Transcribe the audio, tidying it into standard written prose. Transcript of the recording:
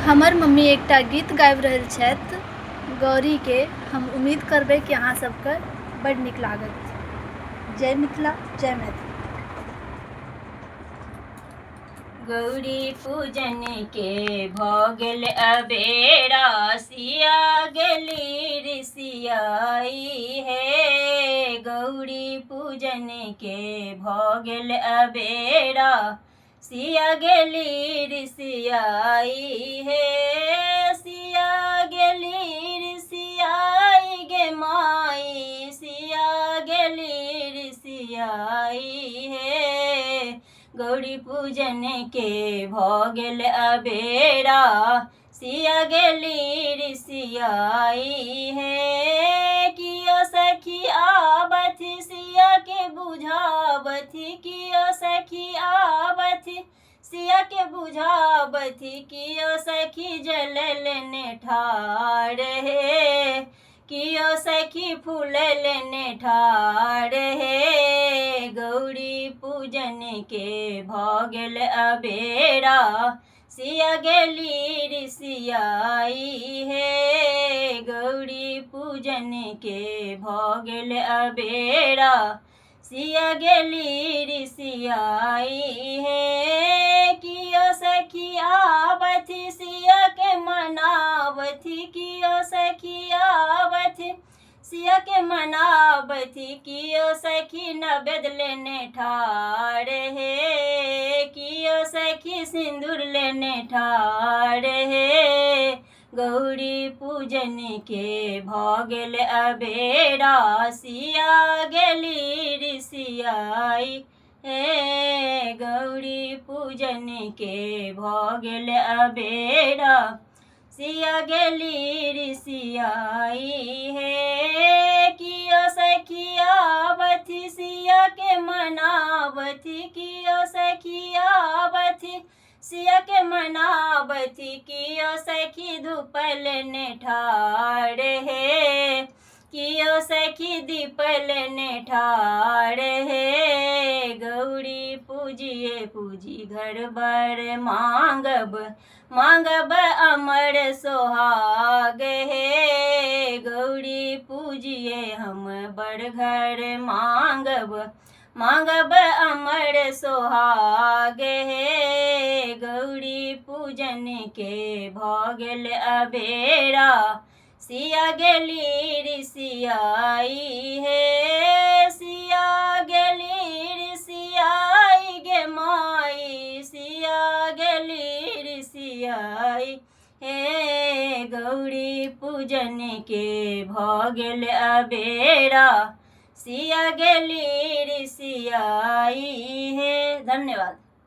हमर मम्मी एकटा गीत गाबि रहल छथि गौरीके। हम उम्मीद करबै कि अहाँ सबके बड्ड नीक लागत। जय मिथिला, जय मैथिली। गौरी पूजन के भऽ गेल अबेरा, सिया गेली ऋषियाई हे। गौरी पूजन के भऽ गेल अबेरा, सिया गेली ऋषियाई हे। सिया गेली ऋषियाई गे माई, सिया गेली ऋषियाई हे। गौरी पूजन के भऽ गेल अबेरा, सिया गेली ऋषियाई हे। कियो सखी आबथि सिया के बुझाबथि, कियो सखी आबथि सिया के बुझाबथि, कियो सखी जल लेने ठाढ़ हे, कियो सखी फूल लेने ठाढ़ हे। गौरी पूजन के भऽ गेल अबेरा, सिया गेली ऋषियाई हे। गौरी पूजन के भऽ गेल अबेरा, सिया गेली ऋषियाई हे। कियो सखी आबथि सिया के मनाबथि, कियो सखी आबथि सिया के मनाबथि, कियो सखी नवेद लेने ठाढ़ हे, कियो सखी सिंदूर लेने ठाढ़ हे। गौरी पूजन के भऽ गेल अबेरा, सिया गेली ऋषियाई हे। गौरी पूजन के भऽ गेल अबेरा, सिया गेली ऋषियाई हे। कियो सखी आबथि सिया के मनाबथि, कियो सखी आबथि सिया के मनाबथि, कियो सखी धूप लेने ठाढ़ हे, कियो सखी दीप लेने ठाढ़ हे। गौरी पूजिए पूजी घर बर मांगब, मांगब अमर सोहाग हे। गौरी पूजिए हम बड़ घर मांगब, मांगब अमर सोहाग हे। गौरी पूजन के भऽ गेल अबेरा, सिया गेली ऋषियाई हे। सिया गेली ऋषियाई गे माई, सिया गेली ऋषियाई हे। गौरी पूजन के भऽ गेल अबेरा, सिया गेली ऋषियाई हे। धन्यवाद।